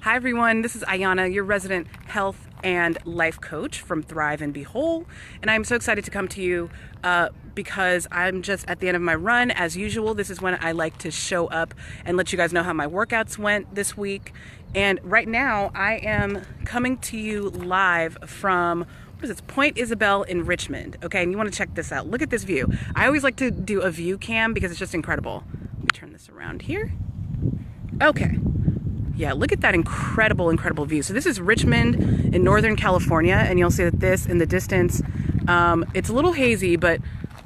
Hi everyone, this is Ayana, your resident health and life coach from Thrive and Be Whole, and I'm so excited to come to you because I'm just at the end of my run. As usual, this is when I like to show up and let you guys know how my workouts went this week. And right now I am coming to you live from Point Isabel in Richmond. Okay, and you want to check this out. Look at this view. I always like to do a view cam because it's just incredible. Let me turn this around here. Okay. Yeah, look at that incredible view. So this is Richmond in Northern California, and you'll see that this in the distance, it's a little hazy, but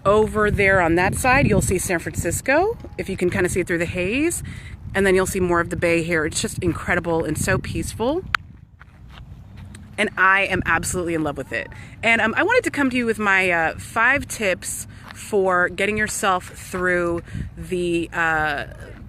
over there on that side, you'll see San Francisco, if you can kind of see it through the haze, and then you'll see more of the bay here. It's just incredible and so peaceful, and I am absolutely in love with it. And I wanted to come to you with my 5 tips for getting yourself through the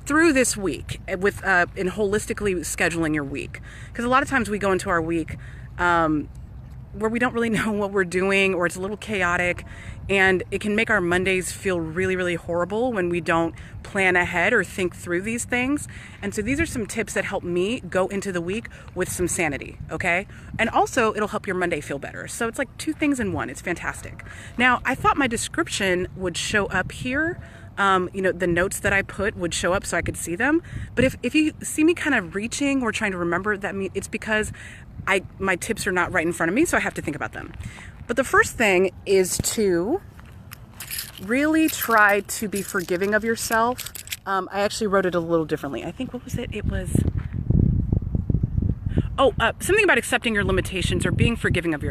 through this week with in holistically scheduling your week, because a lot of times we go into our week where we don't really know what we're doing, or it's a little chaotic, and it can make our Mondays feel really horrible when we don't plan ahead or think through these things. And so these are some tips that help me go into the week with some sanity, okay? And also it'll help your Monday feel better. So it's like 2 things in one. It's fantastic. Now, I thought my description would show up here. The notes that I put would show up so I could see them. But if you see me kind of reaching or trying to remember, it's because my tips are not right in front of me, so I have to think about them. But the first thing is to really try to be forgiving of yourself. I actually wrote it a little differently. I think, what was it? It was... something about accepting your limitations or being forgiving of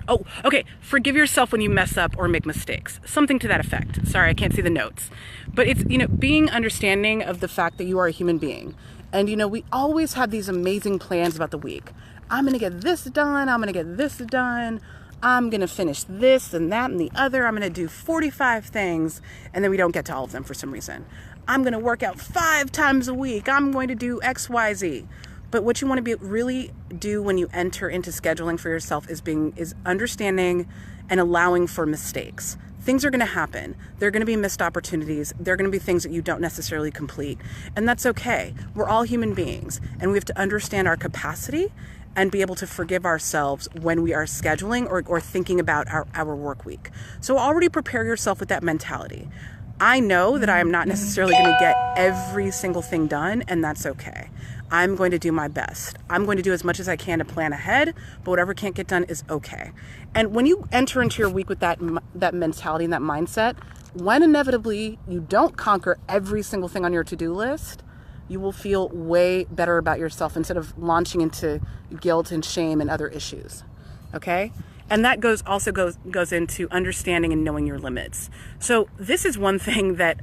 forgive yourself when you mess up or make mistakes. Something to that effect. Sorry, I can't see the notes. But it's, being understanding of the fact that you are a human being. And, we always have these amazing plans about the week. I'm going to get this done. I'm going to get this done. I'm going to finish this and that and the other. I'm going to do 45 things. And then we don't get to all of them for some reason. I'm going to work out 5 times a week. I'm going to do X, Y, Z. But what you want to really do when you enter into scheduling for yourself is understanding and allowing for mistakes. Things are going to happen. There are going to be missed opportunities. There are going to be things that you don't necessarily complete. And that's okay. We're all human beings, and we have to understand our capacity and be able to forgive ourselves when we are scheduling or thinking about our work week. So already prepare yourself with that mentality. I know that I am not necessarily going to get every single thing done, and that's okay. I'm going to do my best. I'm going to do as much as I can to plan ahead, but whatever can't get done is okay. And when you enter into your week with that mentality and that mindset, when inevitably you don't conquer every single thing on your to-do list, you will feel way better about yourself instead of launching into guilt and shame and other issues. Okay? And that goes into understanding and knowing your limits. So this is one thing that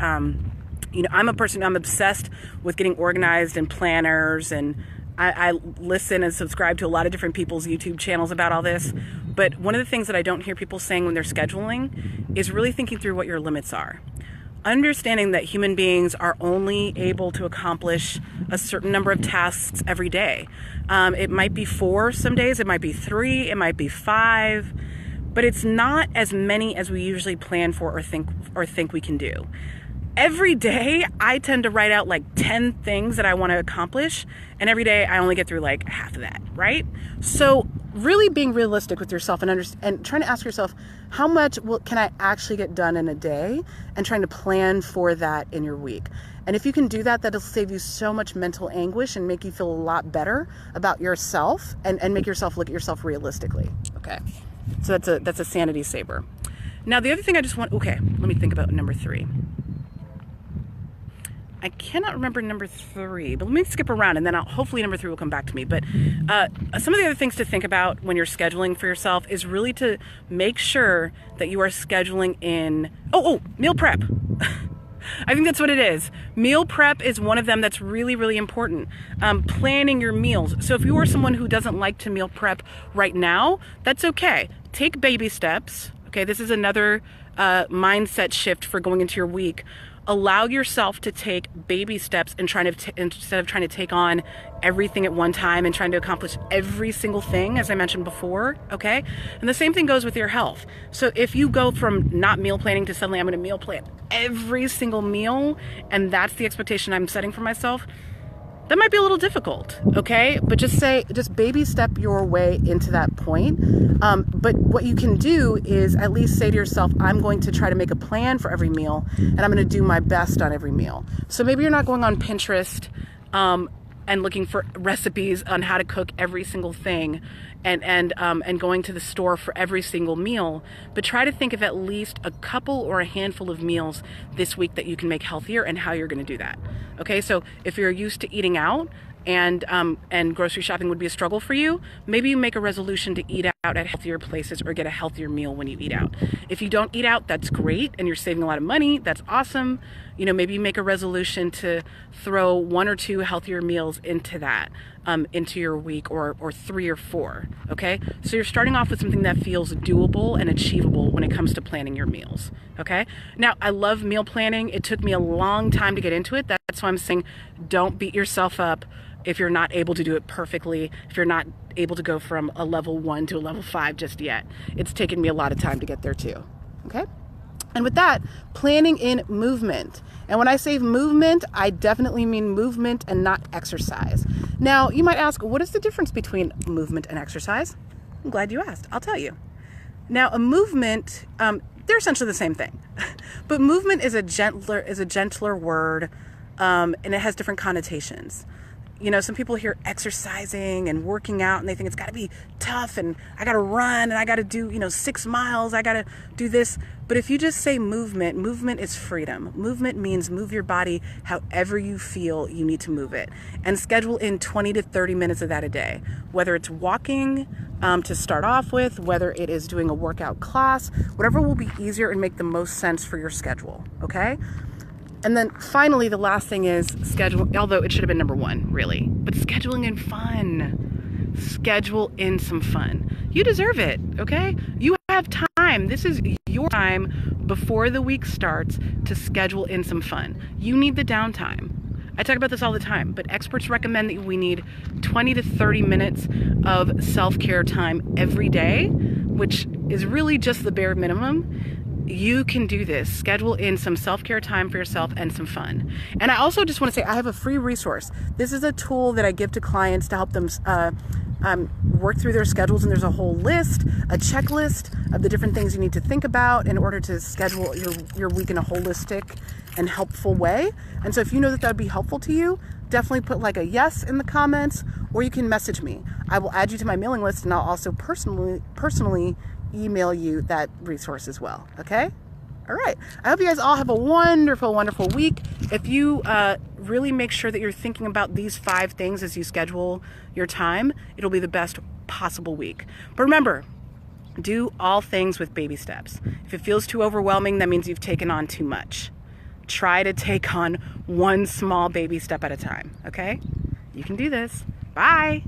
I'm a person, I'm obsessed with getting organized and planners, and I listen and subscribe to a lot of different people's YouTube channels about all this. But one of the things that I don't hear people saying when they're scheduling is really thinking through what your limits are. Understanding that human beings are only able to accomplish a certain number of tasks every day. It might be 4 some days, it might be 3, it might be 5, but it's not as many as we usually plan for or think we can do. Every day, I tend to write out like 10 things that I want to accomplish, and every day I only get through like half of that, right? So really being realistic with yourself and trying to ask yourself, how much can I actually get done in a day, and trying to plan for that in your week. And if you can do that, that'll save you so much mental anguish and make you feel a lot better about yourself and make yourself look at yourself realistically, okay? So that's a sanity saver. Now, the other thing let me think about number 3. I cannot remember number 3, but let me skip around, and then hopefully number 3 will come back to me. But some of the other things to think about when you're scheduling for yourself is really to make sure that you are scheduling in, meal prep. I think that's what it is. Meal prep is one of them that's really important. Planning your meals. So if you are someone who doesn't like to meal prep right now, that's okay. Take baby steps. Okay, this is another mindset shift for going into your week. Allow yourself to take baby steps and instead of trying to take on everything at one time and trying to accomplish every single thing, as I mentioned before, okay? And the same thing goes with your health. So if you go from not meal planning to suddenly I'm going to meal plan every single meal, and that's the expectation I'm setting for myself, That might be a little difficult, okay? But just baby step your way into that point. But what you can do is at least say to yourself, I'm going to try to make a plan for every meal, and I'm going to do my best on every meal. So maybe you're not going on Pinterest and looking for recipes on how to cook every single thing and going to the store for every single meal, but try to think of at least a couple or a handful of meals this week that you can make healthier and how you're going to do that. Okay, so if you're used to eating out and grocery shopping would be a struggle for you, maybe you make a resolution to eat out at healthier places or get a healthier meal when you eat out. If you don't eat out, that's great and you're saving a lot of money. That's awesome. You know, maybe you make a resolution to throw 1 or 2 healthier meals into that, into your week, or 3 or 4. Okay, so you're starting off with something that feels doable and achievable when it comes to planning your meals. Okay, now I love meal planning. It took me a long time to get into it. That's why I'm saying don't beat yourself up if you're not able to do it perfectly, if you're not able to go from a level 1 to a level 5 just yet. It's taken me a lot of time to get there too. Okay. And with that, planning in movement. And when I say movement, I definitely mean movement and not exercise. Now, you might ask, what is the difference between movement and exercise? I'm glad you asked. I'll tell you. Now, a movement, they're essentially the same thing. But movement is a gentler word, and it has different connotations. You know, some people hear exercising and working out and they think it's got to be tough and I got to run and I got to do, 6 miles. I got to do this. But if you just say movement, movement is freedom. Movement means move your body however you feel you need to move it, and schedule in 20 to 30 minutes of that a day, whether it's walking to start off with, whether it is doing a workout class, whatever will be easier and make the most sense for your schedule. Okay. And then finally, the last thing is schedule, although it should have been number 1, really, but scheduling in fun. Schedule in some fun. You deserve it, okay? You have time. This is your time before the week starts to schedule in some fun. You need the downtime. I talk about this all the time, but experts recommend that we need 20 to 30 minutes of self-care time every day, which is really just the bare minimum. You can do this. Schedule in some self-care time for yourself and some fun. And I also just want to say I have a free resource. This is a tool that I give to clients to help them work through their schedules, and there's a whole list, a checklist of the different things you need to think about in order to schedule your week in a holistic and helpful way. And so if you know that would be helpful to you, definitely put like a yes in the comments, or you can message me. I will add you to my mailing list, and I'll also personally email you that resource as well. Okay? All right. I hope you guys all have a wonderful, wonderful week. If you really make sure that you're thinking about these 5 things as you schedule your time, it'll be the best possible week. But remember, do all things with baby steps. If it feels too overwhelming, that means you've taken on too much. Try to take on one small baby step at a time. Okay? You can do this. Bye.